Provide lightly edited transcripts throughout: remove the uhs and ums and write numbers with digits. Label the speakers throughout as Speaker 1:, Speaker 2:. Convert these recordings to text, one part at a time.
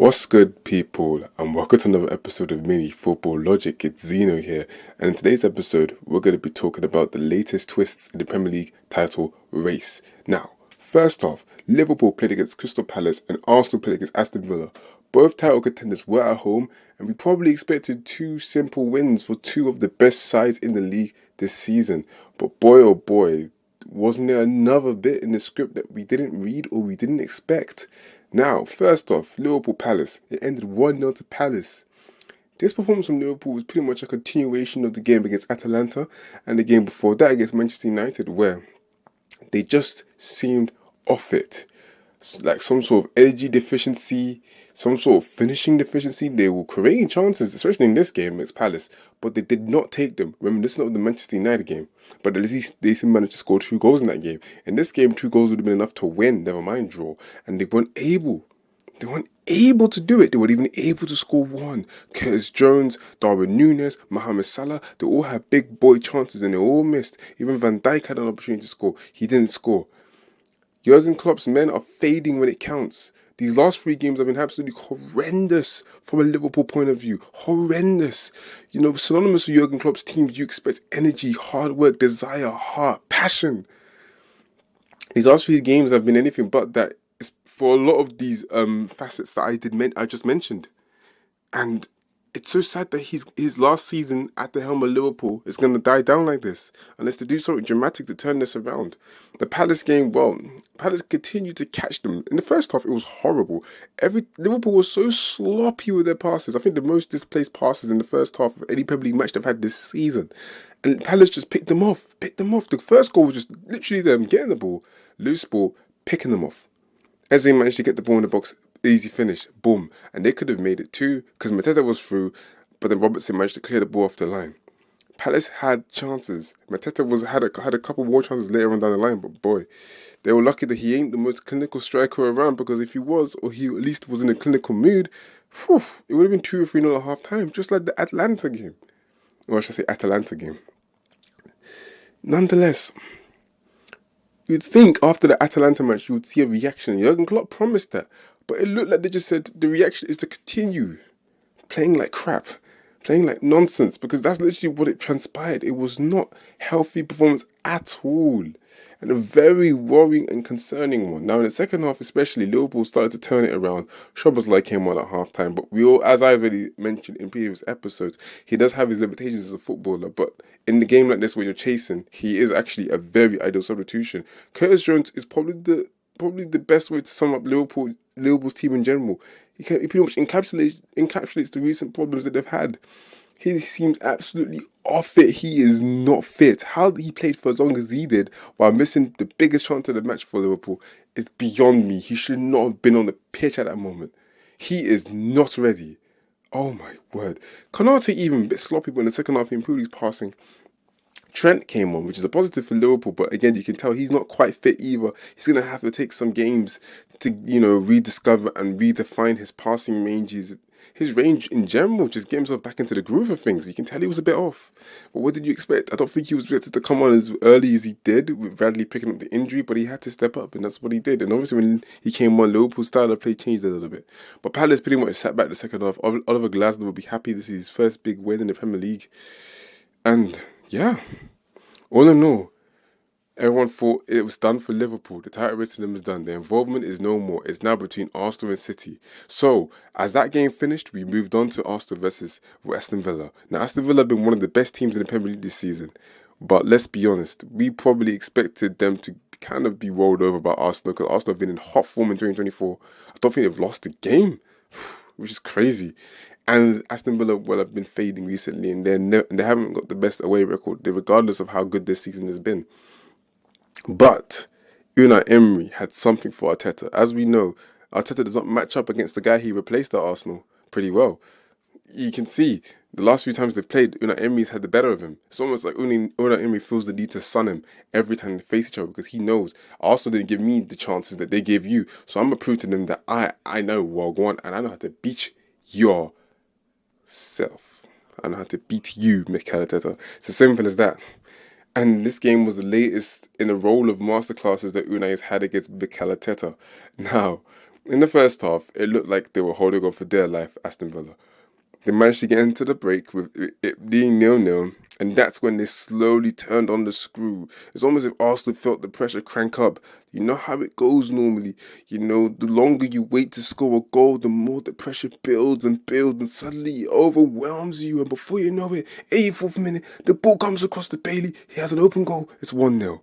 Speaker 1: What's good, people, and welcome to another episode of Mini Football Logic. It's Zeno here, and in today's episode, we're going to be talking about the latest twists in the Premier League title race. Now, first off, Liverpool played against Crystal Palace and Arsenal played against Aston Villa. Both title contenders were at home, and we probably expected two simple wins for two of the best sides in the league this season. But boy, oh boy, wasn't there another bit in the script that we didn't read or we didn't expect? Now, first off, Liverpool Palace. It ended 1-0 to Palace. This performance from Liverpool was pretty much a continuation of the game against Atalanta and the game before that against Manchester United, where they just seemed off it. Like some sort of energy deficiency, some sort of finishing deficiency. They were creating chances, especially in this game against Palace, but they did not take them. Reminiscent of the Manchester United game, but at least they managed to score 2 goals in that game. In this game, 2 goals would have been enough to win, never mind draw, and they weren't able. They weren't able to do it. They weren't even able to score one. Curtis Jones, Darwin Núñez, Mohamed Salah, they all had big boy chances and they all missed. Even Van Dijk had an opportunity to score. He didn't score. Jurgen Klopp's men are fading when it counts. These last 3 games have been absolutely horrendous from a Liverpool point of view. Horrendous. You know, synonymous with Jurgen Klopp's teams, you expect energy, hard work, desire, heart, passion. These last 3 games have been anything but that for a lot of these facets that I just mentioned. And it's so sad that his last season at the helm of Liverpool is going to die down like this, unless they do something dramatic to turn this around. The Palace game, well, Palace continued to catch them. In the first half, it was horrible. Liverpool was so sloppy with their passes. I think the most displaced passes in the first half of any Premier League match they've had this season. And Palace just picked them off. The first goal was just literally them getting the ball, loose ball, picking them off. Eze managed to get the ball in the box, easy finish, boom. And they could have made it too, because Mateta was through, but then Robertson managed to clear the ball off the line. Palace had chances. Mateta had a couple more chances later on down the line, but boy, they were lucky that he ain't the most clinical striker around, because if he was, or he at least was in a clinical mood, it would have been 2 or 3-0 at half time, just like the Atlanta game. Or I should say Atalanta game. Nonetheless, you'd think after the Atalanta match you would see a reaction. Jurgen Klopp promised that. But it looked like they just said the reaction is to continue playing like crap, playing like nonsense, because that's literally what it transpired. It was not healthy performance at all. And a very worrying and concerning one. Now in the second half especially, Liverpool started to turn it around. Szoboszlai came on at half-time, but we all, as I already mentioned in previous episodes, he does have his limitations as a footballer, but in the game like this where you're chasing, he is actually a very ideal substitution. Curtis Jones is probably the best way to sum up Liverpool's team in general. He pretty much encapsulates the recent problems that they've had. He seems absolutely off it. He is not fit. How he played for as long as he did while missing the biggest chance of the match for Liverpool is beyond me. He should not have been on the pitch at that moment. He is not ready. Oh my word. Konate even a bit sloppy, but in the second half he improved his passing. Trent came on, which is a positive for Liverpool, but again, you can tell he's not quite fit either. He's going to have to take some games to, rediscover and redefine his passing ranges. His range in general, just get himself back into the groove of things. You can tell he was a bit off. But what did you expect? I don't think he was expected to come on as early as he did, with Bradley picking up the injury, but he had to step up, and that's what he did. And obviously when he came on, Liverpool's style of play changed a little bit. But Palace pretty much sat back the second half. Oliver Glasner will be happy this is his first big win in the Premier League. And yeah, all in all, everyone thought it was done for Liverpool. The title race to them is done. Their involvement is no more. It's now between Arsenal and City. So, as that game finished, we moved on to Arsenal versus Aston Villa. Now, Aston Villa have been one of the best teams in the Premier League this season. But let's be honest, we probably expected them to kind of be rolled over by Arsenal, because Arsenal have been in hot form in 2024. I don't think they've lost a game, which is crazy. And Aston Villa have been fading recently, and they haven't got the best away record, regardless of how good this season has been. But Unai Emery had something for Arteta. As we know, Arteta does not match up against the guy he replaced at Arsenal pretty well. You can see the last few times they've played, Unai Emery's had the better of him. It's almost like Unai Emery feels the need to sun him every time they face each other, because he knows Arsenal didn't give me the chances that they gave you. So I'm going to prove to them that I know well, go on, and I know how to beat yourself. I know how to beat you, Mikel Arteta. It's as simple as that. And this game was the latest in a roll of masterclasses that Unai has had against Mikel Arteta. Now, In the first half, it looked like they were holding on for dear life, Aston Villa. They managed to get into the break with it being 0-0, and that's when they slowly turned on the screw. It's almost as if Arsenal felt the pressure crank up. You know how it goes normally. You know, the longer you wait to score a goal, the more the pressure builds and builds, and suddenly it overwhelms you. And before you know it, 84th minute, the ball comes across the Bailey. He has an open goal. It's 1-0.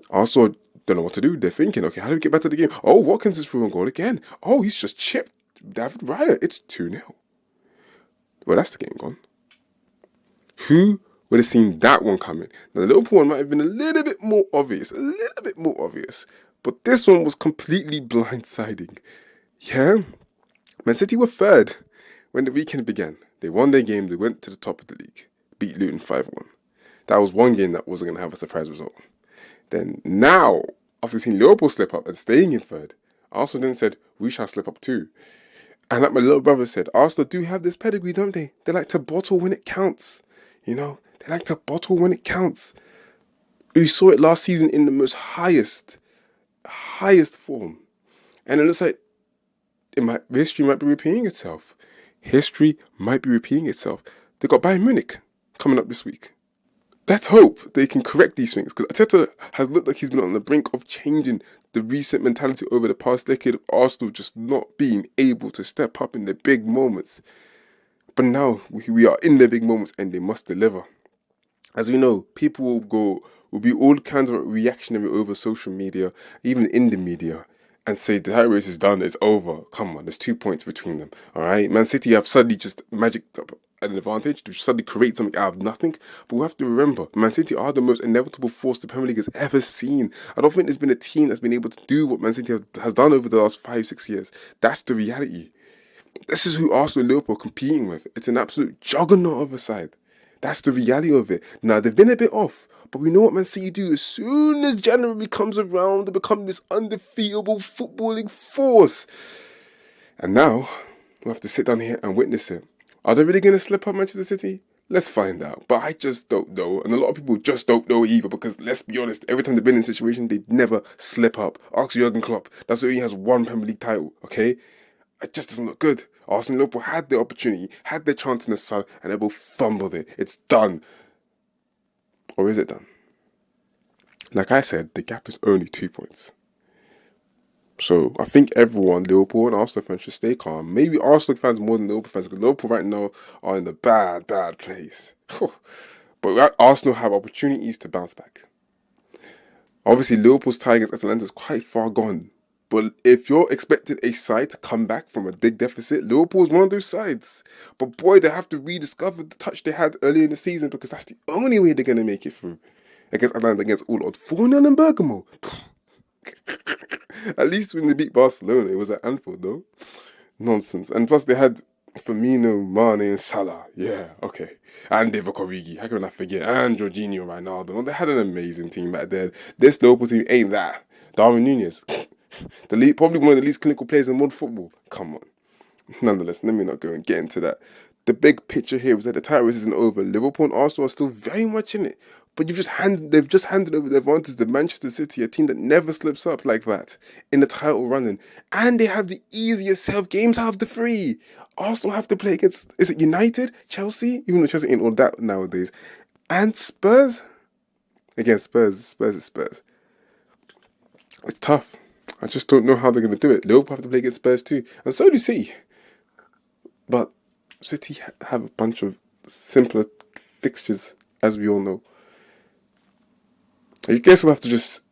Speaker 1: Arsenal don't know what to do. They're thinking, okay, how do we get back to the game? Oh, Watkins is through on goal again. Oh, he's just chipped David Raya. It's 2-0. Well, that's the game gone. Who would have seen that one coming? Now, the Liverpool one might have been a little bit more obvious, but this one was completely blindsiding. Yeah, Man City were third when the weekend began. They won their game, they went to the top of the league, beat Luton 5-1. That was one game that wasn't going to have a surprise result. Then now, after seeing Liverpool slip up and staying in third, Arsenal then said, we shall slip up too. And like my little brother said, Arsenal do have this pedigree, don't they? They like to bottle when it counts. You know, they like to bottle when it counts. We saw it last season in the most highest form. And it looks like history might be repeating itself. History might be repeating itself. They got Bayern Munich coming up this week. Let's hope they can correct these things, because Arteta has looked like he's been on the brink of changing the recent mentality over the past decade of Arsenal just not being able to step up in the big moments. But now we are in the big moments and they must deliver. As we know, people will be all kinds of reactionary over social media, even in the media, and say the title race is done, it's over. Come on, there's 2 points between them. All right, Man City have suddenly just magicked up an advantage to suddenly create something out of nothing. But we have to remember, Man City are the most inevitable force the Premier League has ever seen. I don't think there's been a team that's been able to do what Man City has done over the last 5-6 years. That's the reality. This is who Arsenal and Liverpool are competing with. It's an absolute juggernaut of a side. That's the reality of it. Now, they've been a bit off, but we know what Man City do. As soon as January comes around, they become this undefeatable footballing force. And now, we have to sit down here and witness it. Are they really going to slip up Manchester City? Let's find out. But I just don't know. And a lot of people just don't know either, because let's be honest, every time they've been in a situation, they never slip up. Ask Jurgen Klopp. That's who only has one Premier League title, okay? It just doesn't look good. Arsenal and Liverpool had their opportunity, had their chance in the sun, and they both fumbled it. It's done. Or is it done? Like I said, the gap is only 2 points. So I think everyone, Liverpool and Arsenal fans, should stay calm. Maybe Arsenal fans more than Liverpool fans, because Liverpool right now are in a bad place. But Arsenal have opportunities to bounce back. Obviously, Liverpool's tie against Atalanta is quite far gone. But if you're expecting a side to come back from a big deficit, Liverpool's one of those sides. But boy, they have to rediscover the touch they had earlier in the season, because that's the only way they're going to make it through. Against Atalanta, against all odds. 4-0 in Bergamo. At least when they beat Barcelona, it was at Anfield, though. Nonsense. And plus, they had Firmino, Mane, and Salah. Yeah, okay. And Divock Origi. How can I forget? And Jorginho, Ronaldo. They had an amazing team back then. This Liverpool team ain't that. Darwin Núñez. Probably one of the least clinical players in modern football. Come on. Nonetheless, let me not go and get into that. The big picture here is that the title race isn't over. Liverpool and Arsenal are still very much in it. But they've just handed over the advantage to Manchester City, a team that never slips up like that in the title running. And they have the easiest set of games out of the three. Arsenal have to play against, is it United, Chelsea? Even though Chelsea ain't all that nowadays. And Spurs? Again, Spurs is Spurs. It's tough. I just don't know how they're going to do it. Liverpool have to play against Spurs too. And so do City. But City have a bunch of simpler fixtures, as we all know. I guess we'll have to just,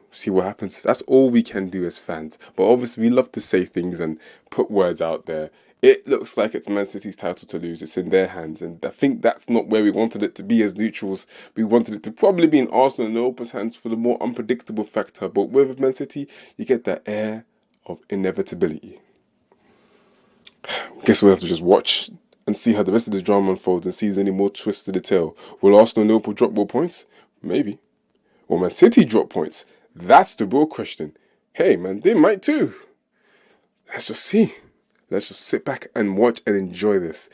Speaker 1: see what happens. That's all we can do as fans. But obviously, we love to say things and put words out there. It looks like it's Man City's title to lose. It's in their hands. And I think that's not where we wanted it to be as neutrals. We wanted it to probably be in Arsenal and Liverpool's hands for the more unpredictable factor. But with Man City, you get that air of inevitability. Guess we'll have to just watch and see how the rest of the drama unfolds and see if there's any more twists to the tale. Will Arsenal and Liverpool drop more points? Maybe. Will Man City drop points? That's the real question. Hey, man, they might too. Let's just see. Let's just sit back and watch and enjoy this.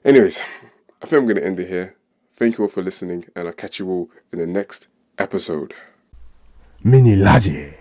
Speaker 1: Anyways, I think I'm going to end it here. Thank you all for listening, and I'll catch you all in the next episode.
Speaker 2: Mini Laje.